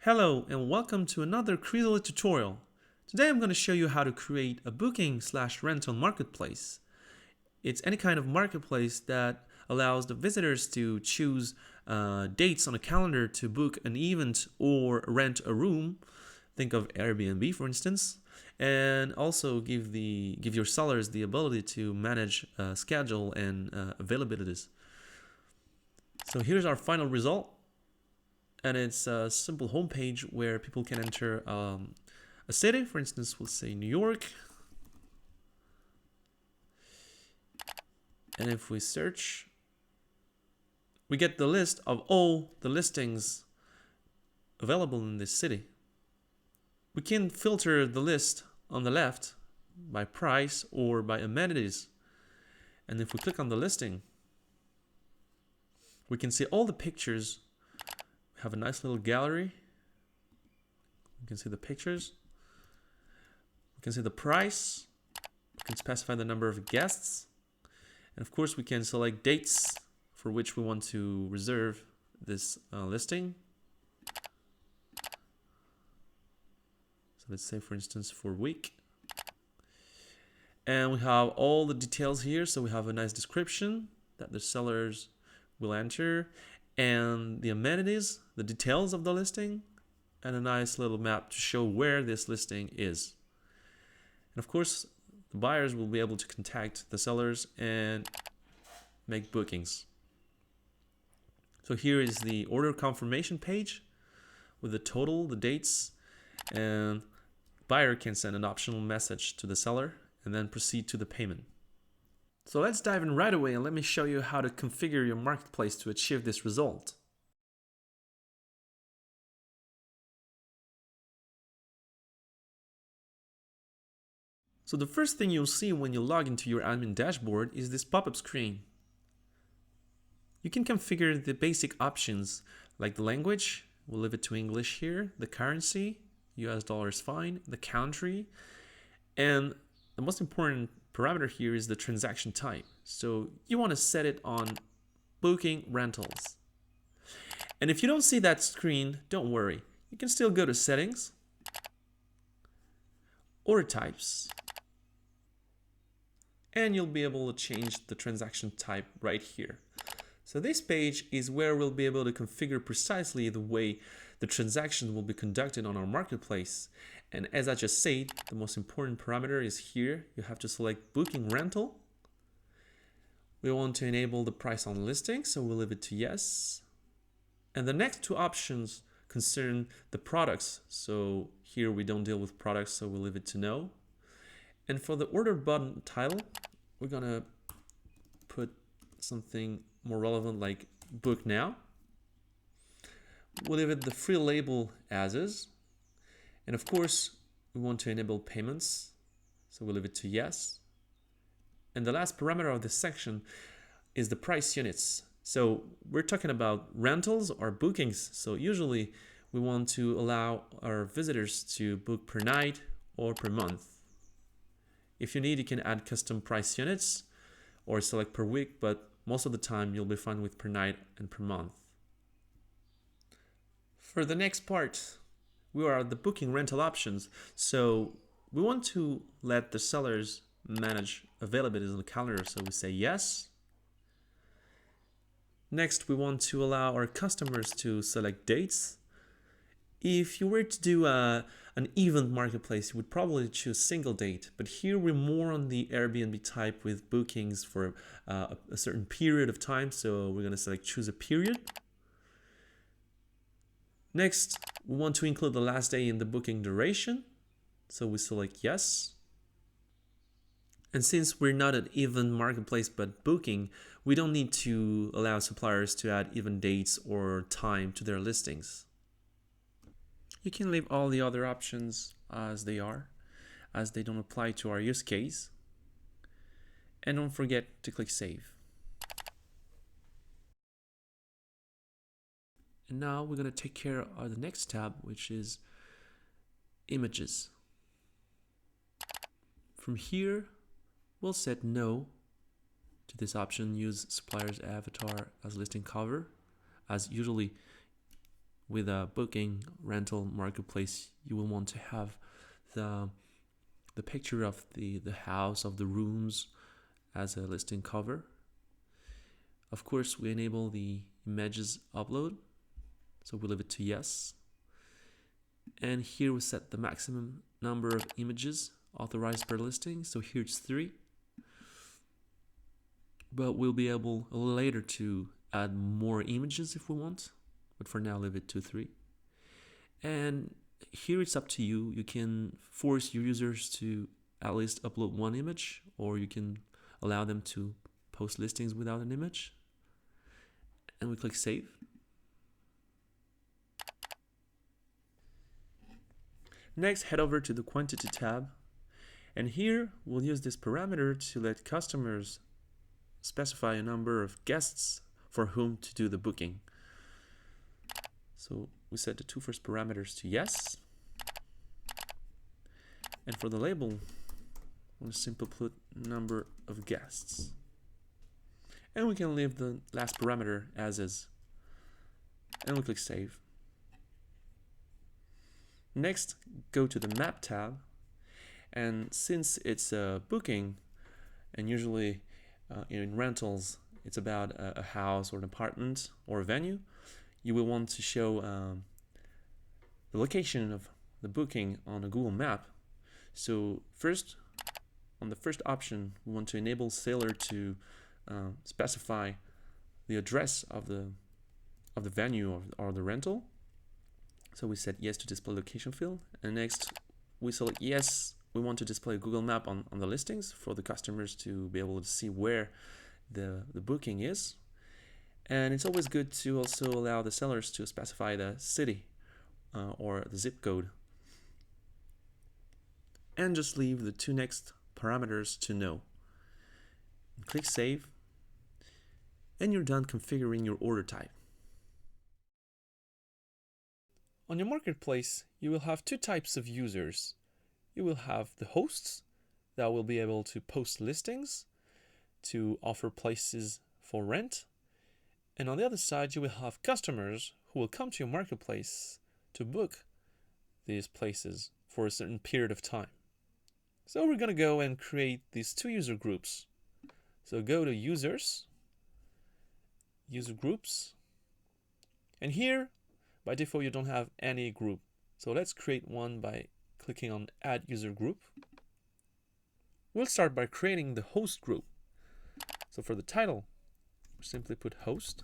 Hello and welcome to another Kreezalid tutorial. Today I'm going to show you how to create a booking/rental marketplace. It's any kind of marketplace that allows the visitors to choose dates on a calendar to book an event or rent a room. Think of Airbnb, for instance, and also give your sellers the ability to manage schedule and availabilities. So here's our final result. And it's a simple homepage where people can enter a city. For instance, we'll say New York. And if we search, we get the list of all the listings available in this city. We can filter the list on the left by price or by amenities. And if we click on the listing, we can see all the pictures. Have a nice little gallery. You can see the pictures. We can see the price. We can specify the number of guests. And of course, we can select dates for which we want to reserve this listing. So let's say, for instance, for a week. And we have all the details here. So we have a nice description that the sellers will enter, and the amenities, the details of the listing, and a nice little map to show where this listing is. And of course, the buyers will be able to contact the sellers and make bookings. So here is the order confirmation page with the total, the dates, and buyer can send an optional message to the seller and then proceed to the payment. So let's dive in right away and let me show you how to configure your marketplace to achieve this result. So the first thing you'll see when you log into your admin dashboard is this pop-up screen. You can configure the basic options like the language, we'll leave it to English here, the currency, US dollar is fine, the country, and the most important parameter here is the transaction type. So you want to set it on booking rentals. And if you don't see that screen, don't worry. You can still go to settings, order types, and you'll be able to change the transaction type right here. So this page is where we'll be able to configure precisely the way the transaction will be conducted on our marketplace. And as I just said, the most important parameter is here. You have to select booking rental. We want to enable the price on listing, so we'll leave it to yes. And the next two options concern the products. So here we don't deal with products, so we'll leave it to no. And for the order button title, we're gonna put something more relevant like book now. We'll leave it the free label as is. And of course, we want to enable payments. So we'll leave it to yes. And the last parameter of this section is the price units. So we're talking about rentals or bookings. So usually we want to allow our visitors to book per night or per month. If you need, you can add custom price units or select per week, but most of the time you'll be fine with per night and per month. For the next part, we are at the booking rental options. So we want to let the sellers manage availability on the calendar. So we say yes. Next, we want to allow our customers to select dates. If you were to do an event marketplace, you would probably choose single date. But here we're more on the Airbnb type with bookings for a certain period of time. So we're going to select choose a period. Next, we want to include the last day in the booking duration. So we select yes. And since we're not an event marketplace but booking, we don't need to allow suppliers to add event dates or time to their listings. You can leave all the other options as they are, as they don't apply to our use case. And don't forget to click save. And now we're going to take care of the next tab, which is images. From here, we'll set no to this option, use supplier's avatar as listing cover, as usually with a booking rental marketplace, you will want to have the picture of the house, of the rooms as a listing cover. Of course, we enable the images upload, so we leave it to yes. And here we set the maximum number of images authorized per listing. So here it's 3. But we'll be able later to add more images if we want. But for now, leave it to 3. And here it's up to you. You can force your users to at least upload 1 image, or you can allow them to post listings without an image. And we click save. Next, head over to the quantity tab. And here we'll use this parameter to let customers specify a number of guests for whom to do the booking. So we set the 2 first parameters to yes. And for the label, we'll simply put number of guests. And we can leave the last parameter as is. And we click save. Next, go to the map tab. And since it's a booking, and usually in rentals, it's about a house or an apartment or a venue, you will want to show the location of the booking on a Google map. So first, on the first option, we want to enable sailor to specify the address of the venue or the rental. So we set yes to display location field. And next, we select yes, we want to display a Google map on the listings for the customers to be able to see where the booking is. And it's always good to also allow the sellers to specify the city or the zip code. And just leave the 2 next parameters to no. And click save. And you're done configuring your order type. On your marketplace, you will have 2 types of users. You will have the hosts that will be able to post listings, to offer places for rent. And on the other side, you will have customers who will come to your marketplace to book these places for a certain period of time. So we're going to go and create these 2 user groups. So go to users, user groups, and here by default you don't have any group. So let's create one by clicking on add user group. We'll start by creating the host group. So for the title, we simply put host.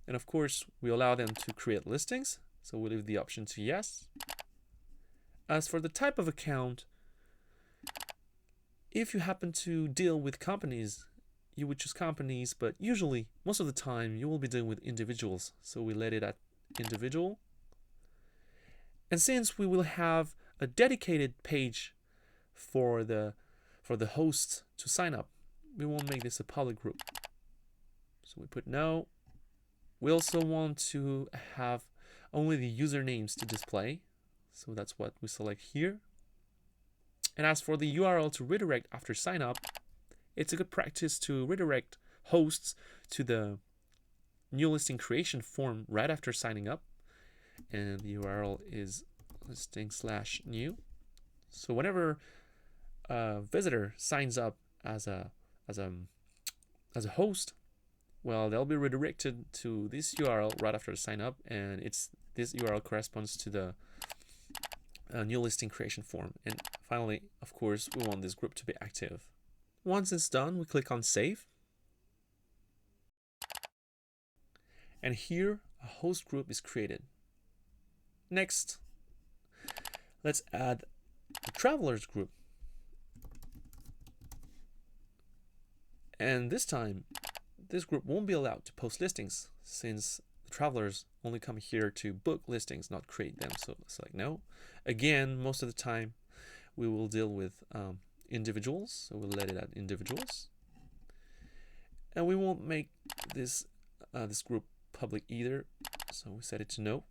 And of course, we allow them to create listings. So we'll leave the option to yes. As for the type of account, if you happen to deal with companies, you would choose companies, but usually, most of the time, you will be dealing with individuals. So we let it at individual. And since we will have a dedicated page for the host to sign up, we won't make this a public group. So we put no. We also want to have only the usernames to display. So that's what we select here. And as for the URL to redirect after sign up, it's a good practice to redirect hosts to the new listing creation form right after signing up. And the URL is listing/new. So whenever a visitor signs up as a host, well, they'll be redirected to this URL right after sign up, and this URL corresponds to the new listing creation form. And finally, of course, we want this group to be active. Once it's done, we click on save. And here, a host group is created. Next, let's add the travelers group. And this time, this group won't be allowed to post listings since the travelers only come here to book listings, not create them. So select no. Again, most of the time, we will deal with individuals. So we'll let it at individuals. And we won't make this group public either. So we set it to no.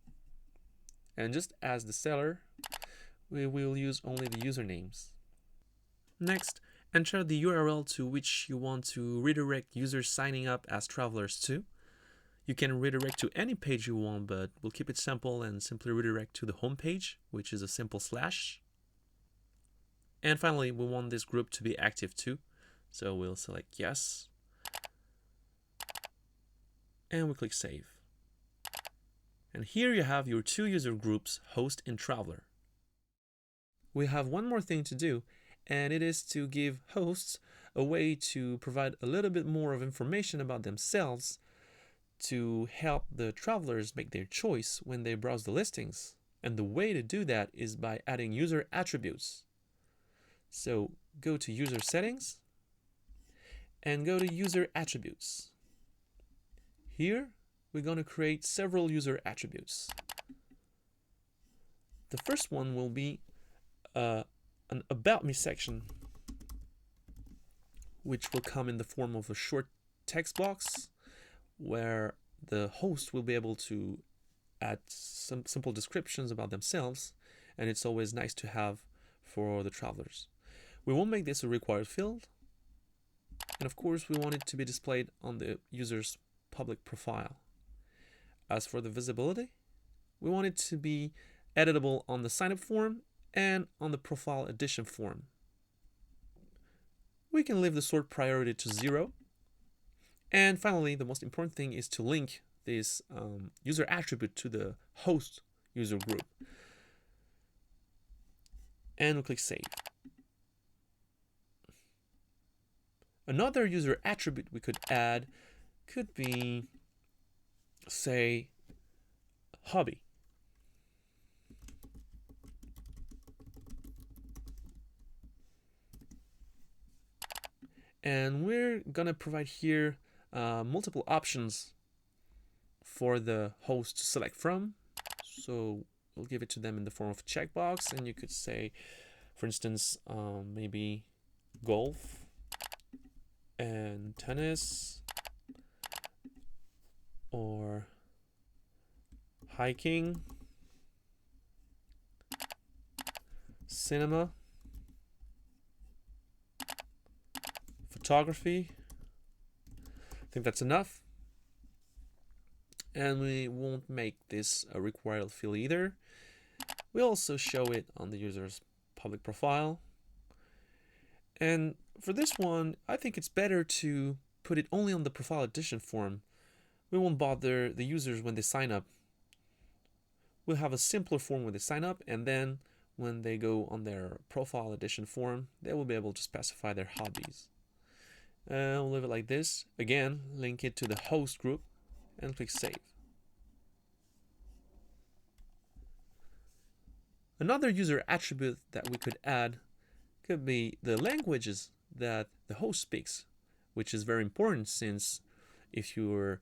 And just as the seller, we will use only the usernames. Next, enter the URL to which you want to redirect users signing up as travelers to. You can redirect to any page you want, but we'll keep it simple and simply redirect to the home page, which is a simple slash. And finally, we want this group to be active too. So we'll select yes. And we click save. And here you have your two user groups, host and traveler. We have one more thing to do, and it is to give hosts a way to provide a little bit more of information about themselves to help the travelers make their choice when they browse the listings. And the way to do that is by adding user attributes. So go to user settings and go to user attributes. Here we're going to create several user attributes. The first one will be an About Me section, which will come in the form of a short text box where the host will be able to add some simple descriptions about themselves, and it's always nice to have for the travelers. We won't make this a required field, and of course we want it to be displayed on the user's public profile. As for the visibility, we want it to be editable on the sign-up form and on the profile addition form. We can leave the sort priority to 0. And finally, the most important thing is to link this user attribute to the host user group. And we'll click save. Another user attribute we could add could be, say, hobby. And we're gonna provide here multiple options for the host to select from. So we'll give it to them in the form of a checkbox, and you could say, for instance, maybe golf and tennis, or hiking, cinema, photography. I think that's enough. And we won't make this a required field either. We also show it on the user's public profile. And for this one, I think it's better to put it only on the profile addition form. We won't bother the users when they sign up. We'll have a simpler form when they sign up, and then when they go on their profile addition form, they will be able to specify their hobbies. We'll leave it like this. Again, link it to the host group and click save. Another user attribute that we could add could be the languages that the host speaks, which is very important, since if you're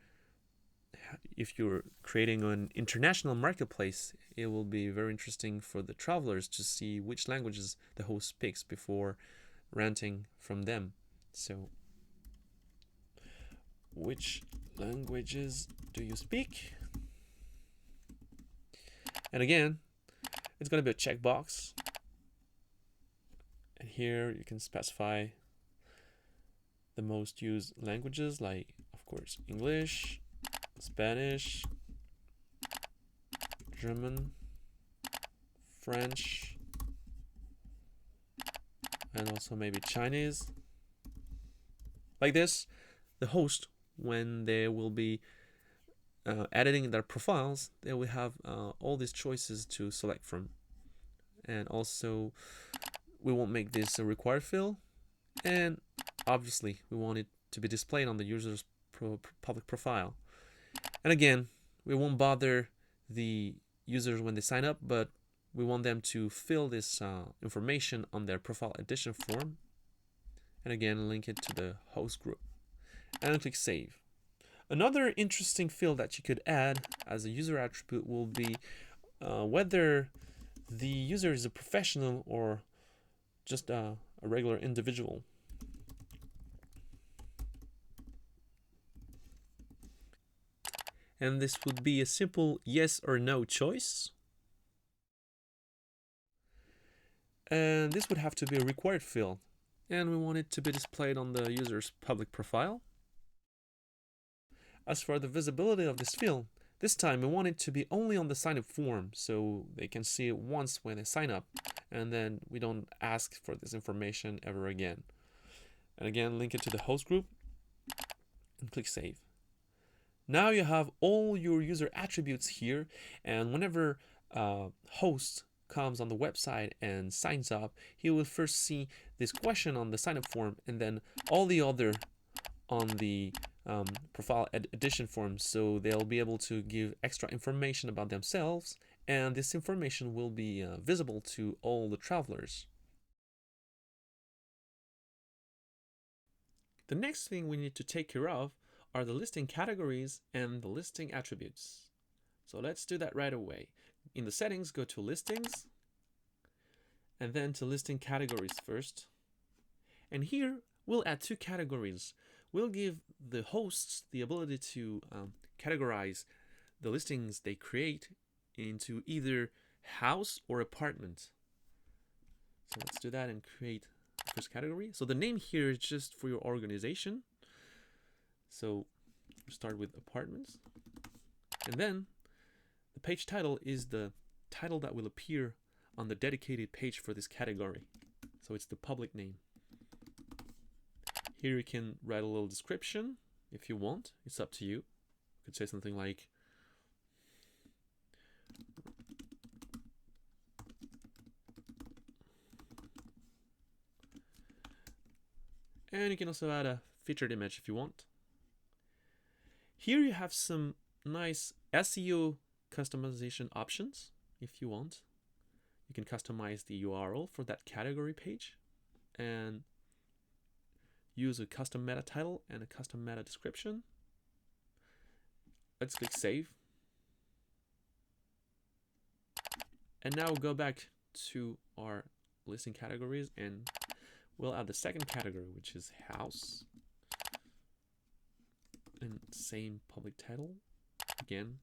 creating an international marketplace, it will be very interesting for the travelers to see which languages the host speaks before renting from them. So, which languages do you speak? And again, it's going to be a checkbox. And here you can specify the most used languages, like, of course, English, Spanish, German, French, and also maybe Chinese. Like this, the host, when they will be editing their profiles, they will have all these choices to select from. And also, we won't make this a required field, and obviously we want it to be displayed on the user's public profile. And again, we won't bother the users when they sign up, but we want them to fill this information on their profile addition form. And again, link it to the host group. And click save. Another interesting field that you could add as a user attribute will be whether the user is a professional or just a regular individual. And this would be a simple yes or no choice. And this would have to be a required field. And we want it to be displayed on the user's public profile. As for the visibility of this field, this time we want it to be only on the sign up form so they can see it once when they sign up, and then we don't ask for this information ever again. And again, link it to the host group and click save. Now you have all your user attributes here, and whenever host comes on the website and signs up, he will first see this question on the sign up form and then all the other on the profile addition form, so they'll be able to give extra information about themselves, and this information will be visible to all the travelers. The next thing we need to take care of are the listing categories and the listing attributes. So let's do that right away. In the settings, go to listings and then to listing categories first. And here we'll add two categories. We'll give the hosts the ability to categorize the listings they create into either house or apartment. So let's do that and create the first category. So the name here is just for your organization. So we'll start with apartments. And then the page title is the title that will appear on the dedicated page for this category. So it's the public name. Here you can write a little description if you want. It's up to you. You could say something like and you can also add a featured image if you want. Here you have some nice SEO customization options if you want. You can customize the URL for that category page and use a custom meta title and a custom meta description. Let's click save. And now we'll go back to our listing categories and we'll add the second category, which is house. And same public title again.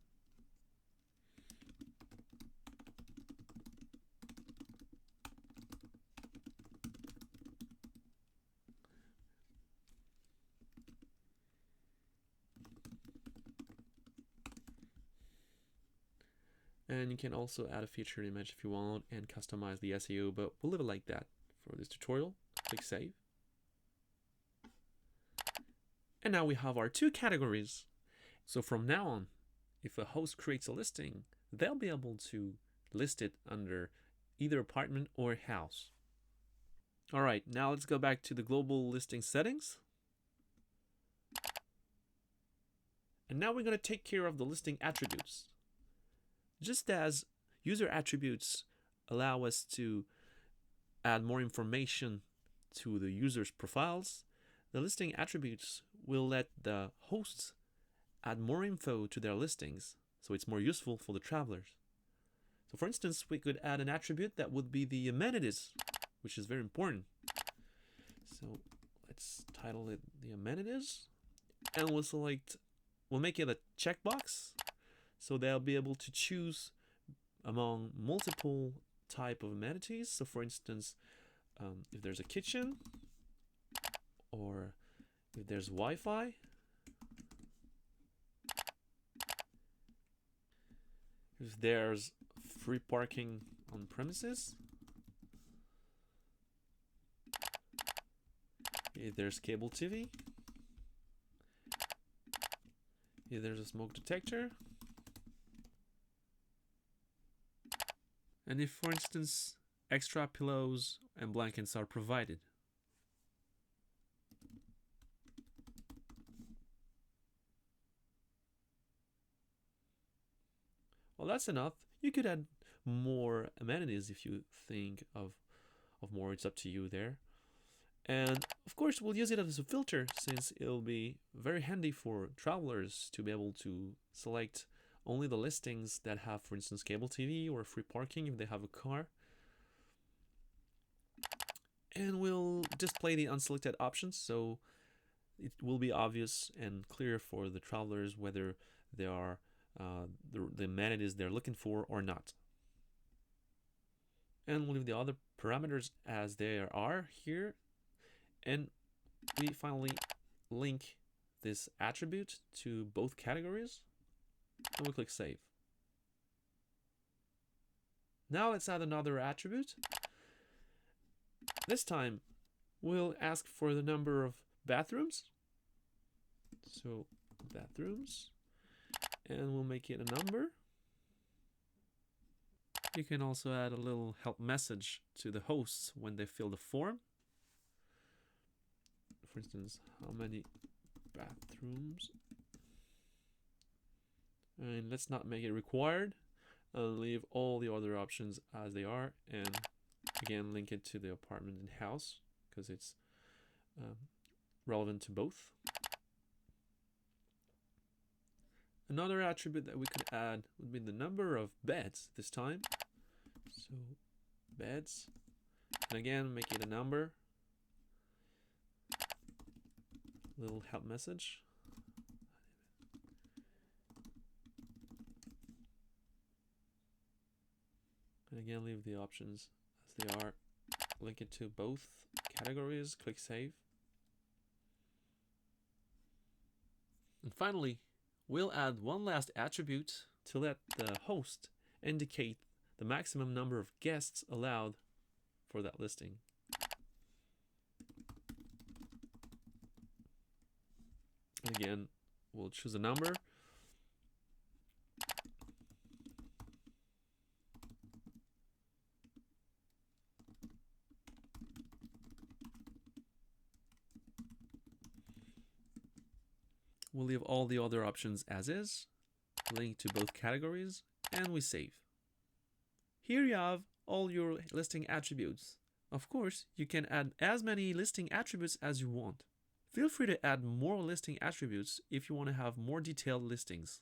And you can also add a featured image if you want and customize the SEO, but we'll leave it like that for this tutorial. Click save. And now we have our two categories. So from now on, if a host creates a listing, they'll be able to list it under either apartment or house. All right, now let's go back to the global listing settings. And now we're going to take care of the listing attributes. Just as user attributes allow us to add more information to the user's profiles, the listing attributes will let the hosts add more info to their listings, so it's more useful for the travelers. So for instance, we could add an attribute that would be the amenities, which is very important. So let's title it the amenities, and we'll make it a checkbox, so they'll be able to choose among multiple type of amenities. So for instance, if there's a kitchen, or if there's Wi-Fi, if there's free parking on premises, if there's cable TV, if there's a smoke detector, and if, for instance, extra pillows and blankets are provided. Well, that's enough. You could add more amenities if you think of more. It's up to you there. And of course, we'll use it as a filter, since it'll be very handy for travelers to be able to select only the listings that have, for instance, cable TV or free parking if they have a car. And we'll display the unselected options, so it will be obvious and clear for the travelers whether they are the amenities they're looking for or not. And we'll leave the other parameters as they are here. And we finally link this attribute to both categories, and we'll click Save. Now let's add another attribute. This time, we'll ask for the number of bathrooms. So bathrooms, and we'll make it a number. You can also add a little help message to the hosts when they fill the form. For instance, how many bathrooms? And let's not make it required. I'll leave all the other options as they are, and again link it to the apartment and house because it's relevant to both. Another attribute that we could add would be the number of beds this time. So beds, and again make it a number. Little help message. And again leave the options as they are. Link it to both categories, click Save. And finally, we'll add one last attribute to let the host indicate the maximum number of guests allowed for that listing. And again, we'll choose a number. We'll leave all the other options as is, link to both categories, and we save. Here you have all your listing attributes. Of course, you can add as many listing attributes as you want. Feel free to add more listing attributes if you want to have more detailed listings.